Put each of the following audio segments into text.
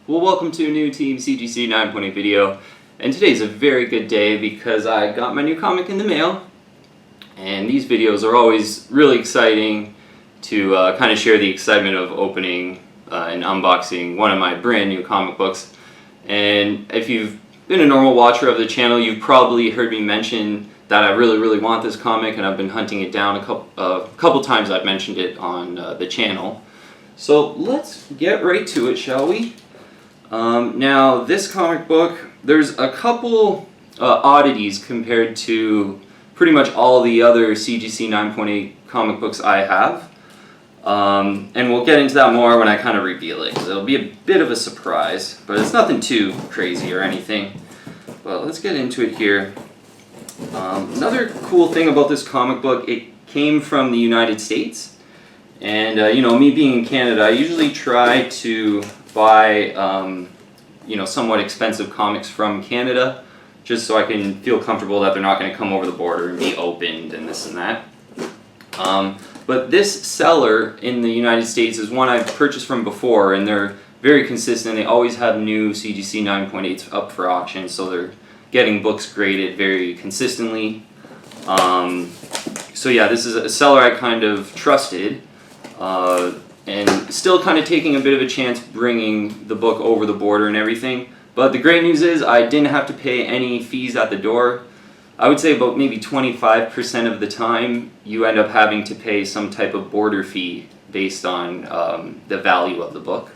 Well, welcome to a new Team CGC 9.8 video, and today's a very good day because I got my new comic in the mail, and these videos are always really exciting to kind of share the excitement of opening and unboxing one of my brand new comic books. And if you've been a normal watcher of the channel, you've probably heard me mention that I really want this comic, and I've been hunting it down a couple times. I've mentioned it on the channel. So let's get right to it, shall we? Now, this comic book, there's a couple oddities compared to pretty much all the other CGC 9.8 comic books I have. And we'll get into that more when I kind of reveal it, because it'll be a bit of a surprise, but it's nothing too crazy or anything. But let's get into it here. Another cool thing about this comic book, it came from the United States. And, you know, me being in Canada, I usually try to buy, you know, somewhat expensive comics from Canada, just so I can feel comfortable that they're not going to come over the border and be opened and this and that. But this seller in the United States is one I've purchased from before, and they're very consistent. They always have new CGC 9.8s up for auction, so they're getting books graded very consistently. So yeah, this is a seller I kind of trusted. And still kind of taking a bit of a chance bringing the book over the border and everything. But the great news is I didn't have to pay any fees at the door. I would say about maybe 25% of the time you end up having to pay some type of border fee based on the value of the book.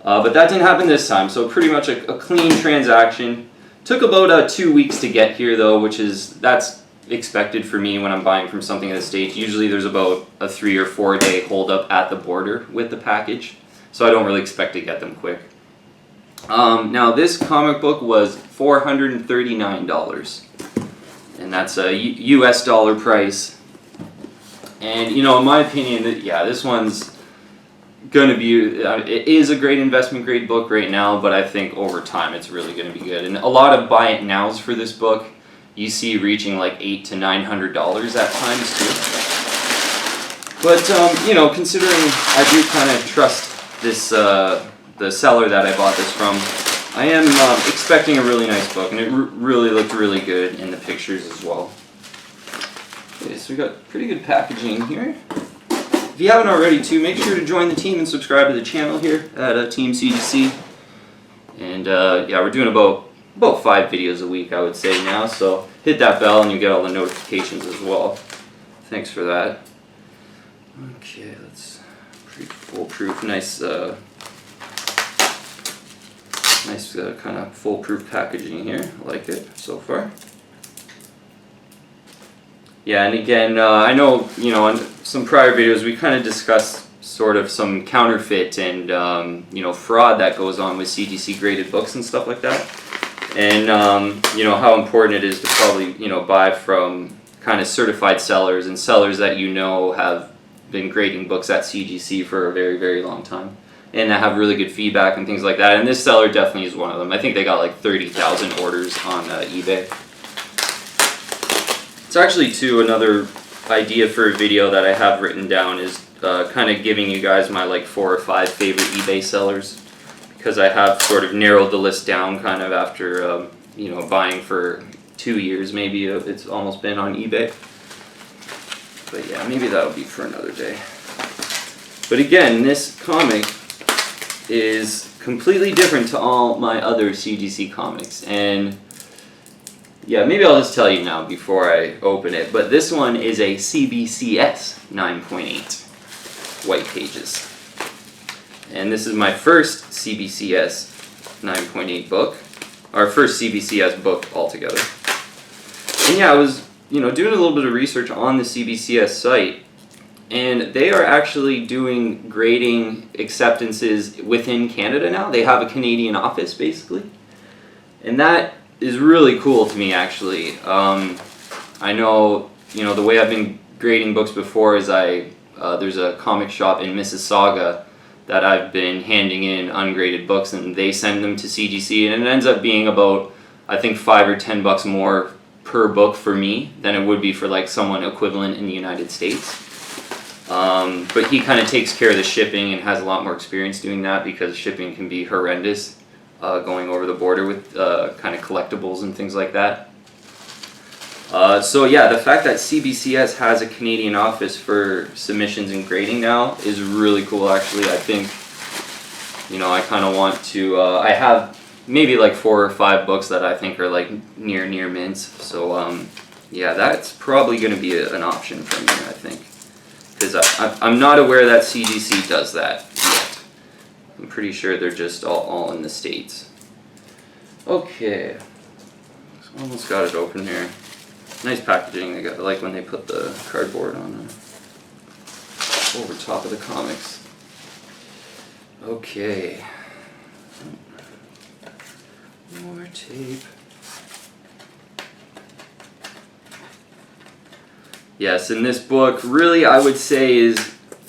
But that didn't happen this time, so pretty much a clean transaction. Took about 2 weeks to get here though, that's expected for me when I'm buying from something in the States. Usually there's about a 3 or 4 day hold up at the border with the package, so I don't really expect to get them quick. Now this comic book was $439, and that's a US dollar price. And you know, in my opinion, yeah, this one's gonna be, it is a great investment grade book right now, but I think over time it's really gonna be good. And a lot of buy it nows for this book you see reaching like $800 to $900 at times too. But you know, considering I do kind of trust this the seller that I bought this from, I am expecting a really nice book, and it really looked really good in the pictures as well. Okay, so we got pretty good packaging here. If you haven't already too, make sure to join the team and subscribe to the channel here at Team CGC. And yeah, we're doing about 5 videos a week, I would say now, so hit that bell and you get all the notifications as well. Thanks for that. Okay, that's pretty foolproof. Nice kind of foolproof packaging here. I like it so far. Yeah, and again, I know, you know, in some prior videos we kind of discussed sort of some counterfeit and you know, fraud that goes on with CGC graded books and stuff like that. And you know, how important it is to probably, you know, buy from kind of certified sellers and sellers that you know have been grading books at CGC for a very long time, and that have really good feedback and things like that. And this seller definitely is one of them. I think they got like 30,000 orders on eBay. It's actually too another idea for a video that I have written down is kind of giving you guys my like 4 or 5 favorite eBay sellers, because I have sort of narrowed the list down kind of after you know, buying for 2 years maybe. It's almost been on eBay. But yeah, maybe that'll be for another day. But again, this comic is completely different to all my other CGC comics, and yeah, maybe I'll just tell you now before I open it, but this one is a CBCS 9.8 white pages. And this is my first CBCS 9.8 book, our first CBCS book altogether. And yeah, I was, you know, doing a little bit of research on the CBCS site, and they are actually doing grading acceptances within Canada now. They have a Canadian office, basically. And that is really cool to me, actually. I know, you know, the way I've been grading books before is there's a comic shop in Mississauga that I've been handing in ungraded books, and they send them to CGC, and it ends up being about, I think, $5 or $10 more per book for me than it would be for like someone equivalent in the United States. But he kind of takes care of the shipping and has a lot more experience doing that because shipping can be horrendous going over the border with kind of collectibles and things like that. So yeah, the fact that CBCS has a Canadian office for submissions and grading now is really cool actually. I think, you know, I kind of want to, I have maybe like 4 or 5 books that I think are like near mints. So yeah, that's probably going to be an option for me, I think. Because I'm not aware that CGC does that yet. I'm pretty sure they're just all in the States. Okay, almost got it open here. Nice packaging. I like when they put the cardboard on over top of the comics. Okay. More tape. Yes, and this book really I would say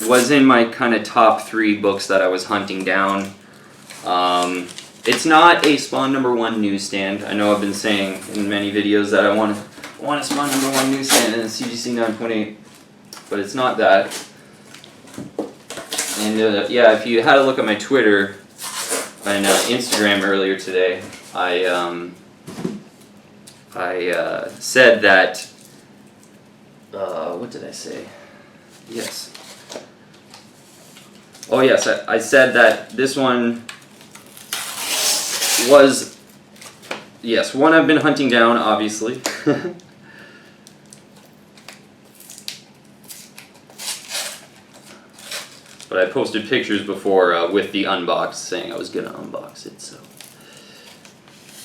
was in my kind of top 3 books that I was hunting down. It's not a Spawn #1 newsstand. I know I've been saying in many videos that I want a Spawn #1 newsstand in a CGC 9.8, but it's not that. And yeah, if you had a look at my Twitter and Instagram earlier today, I said that. What did I say? Yes. Oh yes, I said that this one was, yes, one I've been hunting down, obviously. But I posted pictures before with the unbox saying I was going to unbox it, so.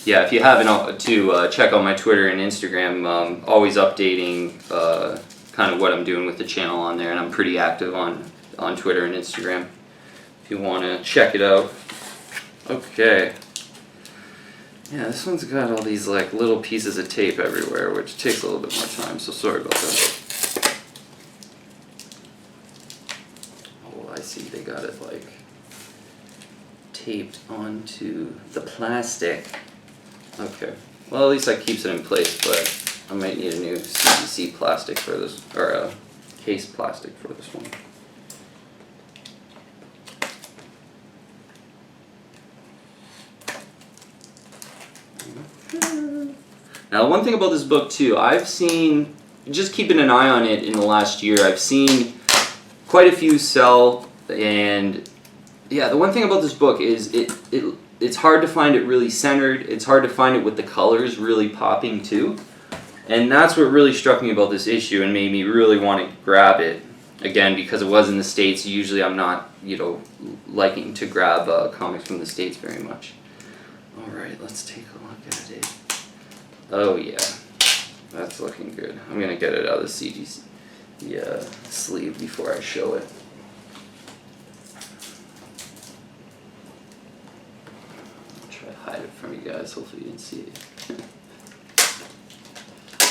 Yeah, if you haven't to check out my Twitter and Instagram, always updating kind of what I'm doing with the channel on there, and I'm pretty active on Twitter and Instagram if you want to check it out. Okay. Yeah, this one's got all these like little pieces of tape everywhere, which takes a little bit more time, so sorry about that. Oh, I see, they got it like taped onto the plastic. Okay, well at least that keeps it in place, but I might need a new CGC plastic for this, or case plastic for this one. Now one thing about this book too, I've seen, just keeping an eye on it in the last year, I've seen quite a few sell, and yeah, the one thing about this book is it's hard to find it really centered, it's hard to find it with the colors really popping too. And that's what really struck me about this issue and made me really want to grab it. Again, because it was in the States, usually I'm not, you know, liking to grab comics from the States very much. Alright, let's take a look at it. Oh yeah, that's looking good. I'm going to get it out of the CGC sleeve before I show it. I'll try to hide it from you guys, hopefully you didn't see it.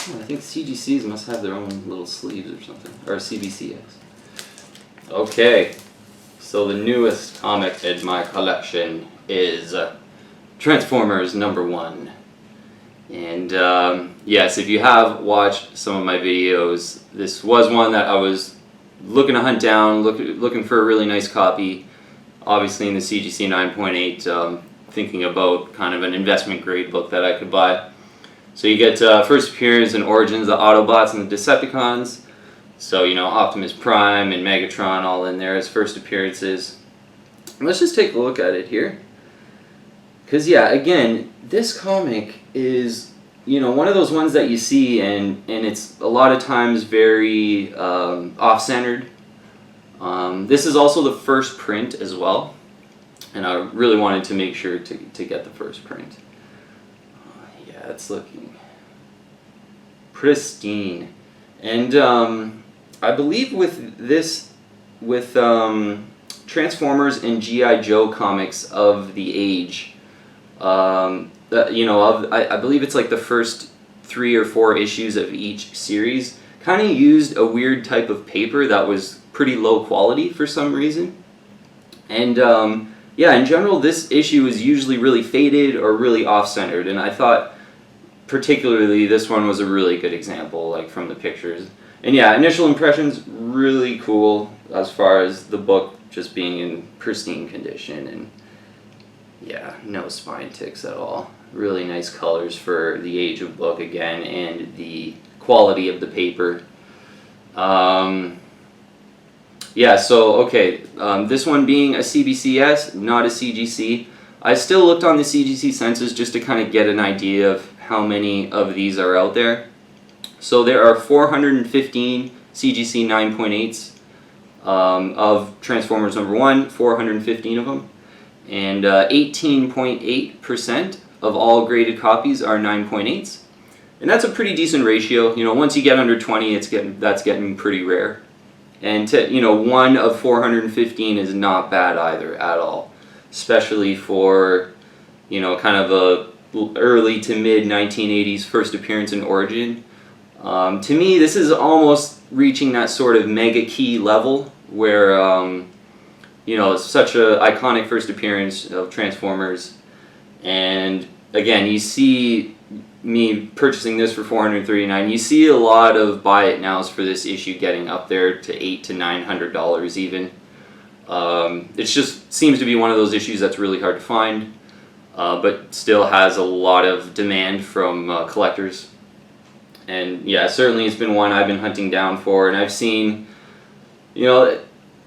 Oh, I think CGCs must have their own little sleeves or something, or CBCS. Okay, so the newest comic in my collection is Transformers #1. And yes, if you have watched some of my videos, this was one that I was looking to hunt down, looking for a really nice copy. Obviously in the CGC 9.8, thinking about kind of an investment grade book that I could buy. So you get first appearance and origins of the Autobots and the Decepticons. So, you know, Optimus Prime and Megatron all in there as first appearances. And let's just take a look at it here. Because, yeah, again, this comic is, you know, one of those ones that you see and it's a lot of times very off-centered. This is also the first print as well. And I really wanted to make sure to get the first print. Yeah, it's looking pristine. And I believe with this, with Transformers and G.I. Joe comics of the age, you know, I believe it's like the first 3 or 4 issues of each series kind of used a weird type of paper that was pretty low quality for some reason. And yeah, in general, this issue is usually really faded or really off-centered, and I thought particularly this one was a really good example, like from the pictures. And yeah, initial impressions, really cool. as far as the book just being in pristine condition, and yeah, no spine ticks at all. Really nice colors for the age of book again, and the quality of the paper. Yeah, so okay, this one being a CBCS, not a CGC. I still looked on the CGC census just to kind of get an idea of how many of these are out there. So there are 415 CGC 9.8s of Transformers number 1, 415 of them. And 18.8% of all graded copies are 9.8s. And that's a pretty decent ratio. You know, once you get under 20, that's getting pretty rare. And you know, 1 of 415 is not bad either at all, especially for, you know, kind of a early to mid 1980s first appearance in Origin. To me, this is almost reaching that sort of mega key level where, you know, it's such an iconic first appearance of Transformers. And again, you see me purchasing this for $439. You see a lot of buy it nows for this issue getting up there to $800 to $900 even. It just seems to be one of those issues that's really hard to find, but still has a lot of demand from collectors. And yeah, certainly it's been one I've been hunting down for, and I've seen, you know,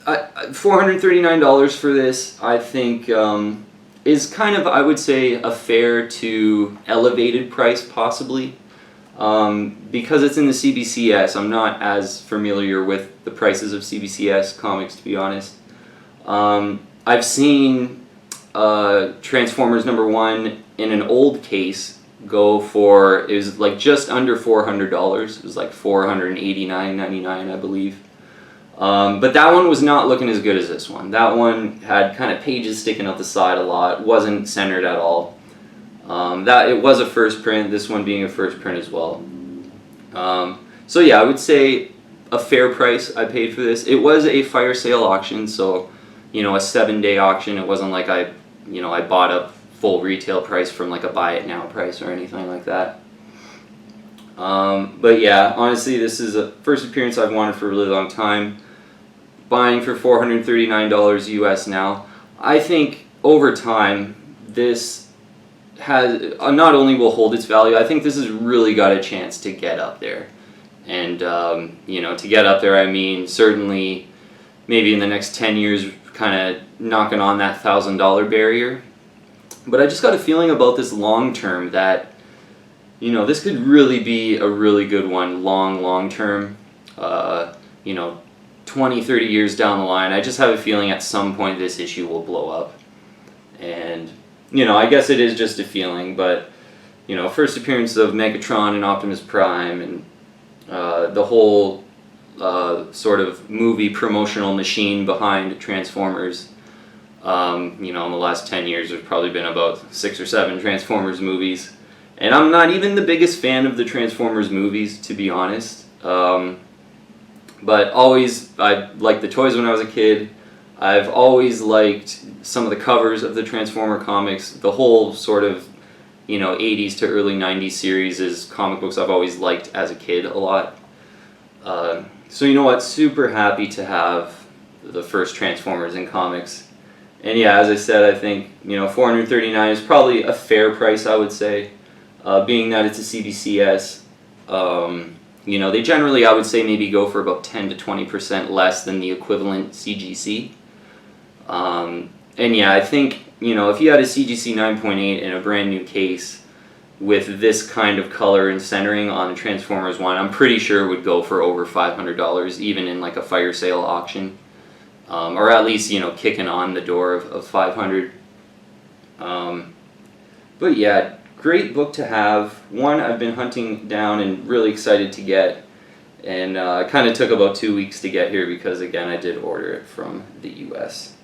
$439 for this, I think, is kind of, I would say, a fair to elevated price possibly. Because it's in the CBCS, I'm not as familiar with the prices of CBCS comics, to be honest. I've seen Transformers number 1 in an old case go for, it was like just under $400. It was like $489.99, I believe. But that one was not looking as good as this one. That one had kind of pages sticking out the side a lot, wasn't centered at all. That it was a first print, this one being a first print as well. So yeah, I would say a fair price I paid for this. It was a fire sale auction, so, you know, a 7-day auction. It wasn't like I bought a full retail price from like a buy it now price or anything like that. But yeah, honestly, this is a first appearance I've wanted for a really long time. Buying for $439 US now. I think over time this has not only will hold its value, I think this has really got a chance to get up there. And you know, to get up there, I mean certainly maybe in the next 10 years kind of knocking on that $1,000 barrier. But I just got a feeling about this long term that, you know, this could really be a really good one long term. You know, 20, 30 years down the line, I just have a feeling at some point this issue will blow up. And, you know, I guess it is just a feeling, but, you know, first appearance of Megatron and Optimus Prime and the whole sort of movie promotional machine behind Transformers. You know, in the last 10 years there's probably been about 6 or 7 Transformers movies. And I'm not even the biggest fan of the Transformers movies, to be honest. But always, I liked the toys when I was a kid. I've always liked some of the covers of the Transformer comics. The whole sort of, you know, 80s to early 90s series is comic books I've always liked as a kid a lot. So you know what, super happy to have the first Transformers in comics. And yeah, as I said, I think, you know, $439 is probably a fair price, I would say. Being that it's a CBCS, you know, they generally, I would say, maybe go for about 10 to 20% less than the equivalent CGC. And yeah, I think, you know, if you had a CGC 9.8 in a brand new case with this kind of color and centering on Transformers 1, I'm pretty sure it would go for over $500, even in like a fire sale auction. Or at least, you know, kicking on the door of 500. But yeah, great book to have. One I've been hunting down and really excited to get, and it kind of took about 2 weeks to get here because, again, I did order it from the US.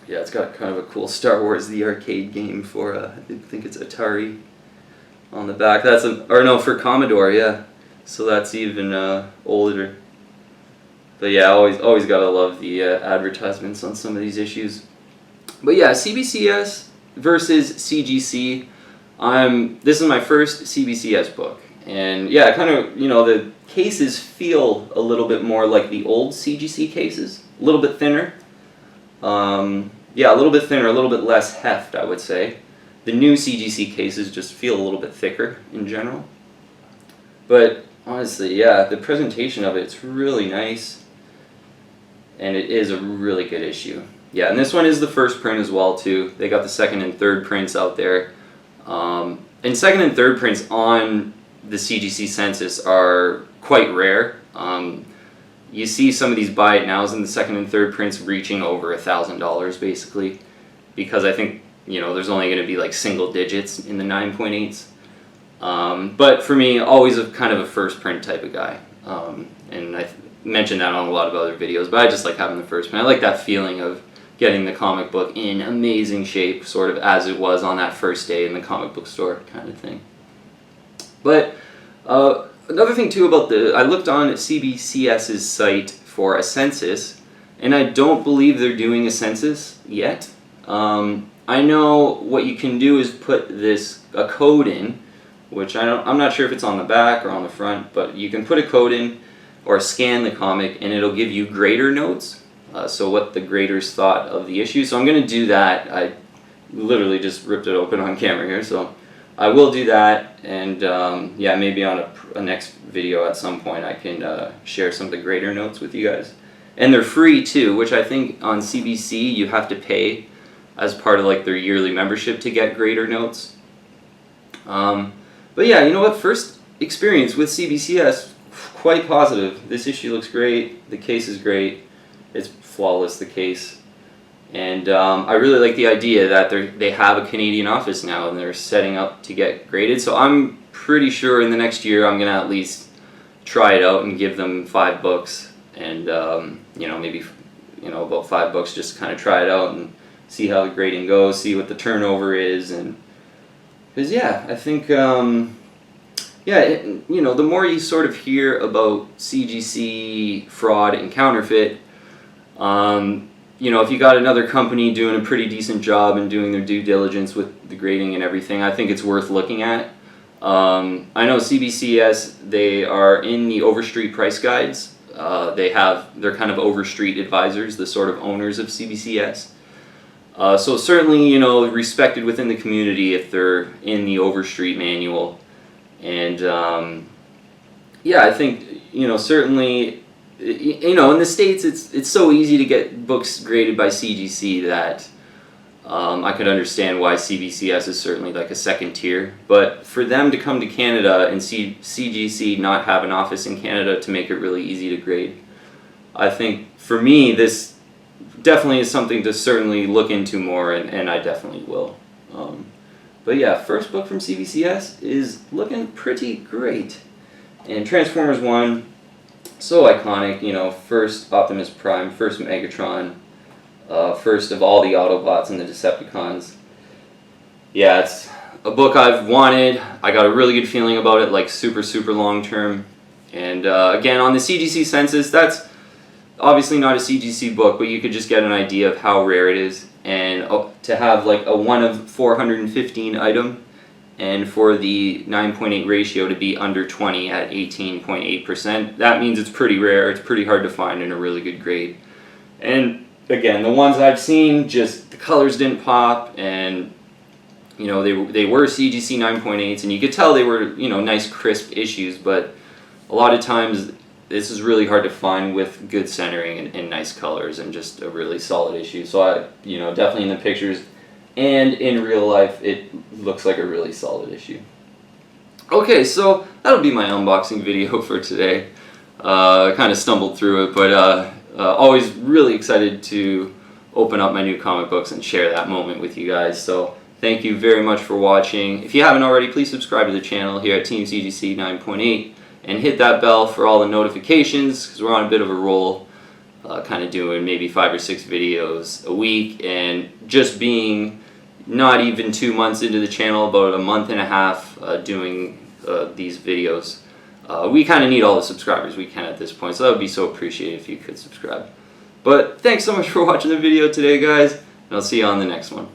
Yeah, it's got kind of a cool Star Wars the arcade game for I think it's Atari on the back. That's for Commodore, yeah. So that's even older. But yeah, always gotta love the advertisements on some of these issues. But yeah, CBCS versus CGC. This is my first CBCS book, and yeah, kind of, you know, cases feel a little bit more like the old CGC cases, a little bit thinner. Yeah, a little bit thinner, a little bit less heft, I would say. The new CGC cases just feel a little bit thicker in general. But honestly, yeah, the presentation of it's really nice, and it is a really good issue. Yeah, and this one is the first print as well too. They got the second and third prints out there. And second and third prints on the CGC census are quite rare. You see some of these buy it nows in the second and third prints reaching over $1,000 basically, because I think, you know, there's only going to be like single digits in the 9.8s. But for me, always kind of a first print type of guy. And I mentioned that on a lot of other videos, but I just like having the first print. I like that feeling of getting the comic book in amazing shape, sort of as it was on that first day in the comic book store kind of thing. But another thing too about I looked on CBCS's site for a census, and I don't believe they're doing a census yet. I know what you can do is put a code in, which I'm not sure if it's on the back or on the front, but you can put a code in or scan the comic and it'll give you grader notes, so what the graders thought of the issue. So I'm going to do that. I literally just ripped it open on camera here, so I will do that, and yeah, maybe on a next video at some point I can share some of the grader notes with you guys. And they're free too, which I think on CBC you have to pay as part of like their yearly membership to get grader notes. But yeah, you know what, first experience with CBCS, quite positive. This issue looks great, the case is great, it's flawless, the case. And I really like the idea that they have a Canadian office now and they're setting up to get graded. So I'm pretty sure in the next year I'm going to at least try it out and give them 5 books. And you know, maybe, you know, about 5 books, just kind of try it out and see how the grading goes, see what the turnover is. And because yeah, I think yeah, you know, the more you sort of hear about CGC fraud and counterfeit, you know, if you got another company doing a pretty decent job and doing their due diligence with the grading and everything, I think it's worth looking at. I know CBCS, they are in the Overstreet price guides. They're kind of Overstreet advisors, the sort of owners of CBCS. So certainly, you know, respected within the community if they're in the Overstreet manual. And yeah, I think, you know, certainly, you know, in the States it's so easy to get books graded by CGC that I could understand why CBCS is certainly like a second tier. But for them to come to Canada and see CGC not have an office in Canada to make it really easy to grade, I think for me this definitely is something to certainly look into more, and I definitely will. But yeah, first book from CBCS is looking pretty great. And Transformers 1, so iconic, you know, first Optimus Prime, first Megatron, first of all the Autobots and the Decepticons. Yeah, it's a book I've wanted. I got a really good feeling about it, like super long term. And again, on the CGC census, that's obviously not a CGC book, but you could just get an idea of how rare it is. And to have like a 1 of 415 item, and for the 9.8 ratio to be under 20 at 18.8%, that means it's pretty rare, it's pretty hard to find in a really good grade. And again, the ones I've seen, just the colors didn't pop, and you know, they were CGC 9.8s, and you could tell they were, you know, nice crisp issues, but a lot of times this is really hard to find with good centering and nice colors and just a really solid issue. So I, you know, definitely in the pictures and in real life, it looks like a really solid issue. Okay, so that'll be my unboxing video for today. I kind of stumbled through it, but always really excited to open up my new comic books and share that moment with you guys. So thank you very much for watching. If you haven't already, please subscribe to the channel here at Team CGC 9.8 and hit that bell for all the notifications, because we're on a bit of a roll, kind of doing maybe 5 or 6 videos a week, and just being not even 2 months into the channel, about a month and a half doing these videos. We kind of need all the subscribers we can at this point, so that would be so appreciated if you could subscribe. But thanks so much for watching the video today, guys, and I'll see you on the next one.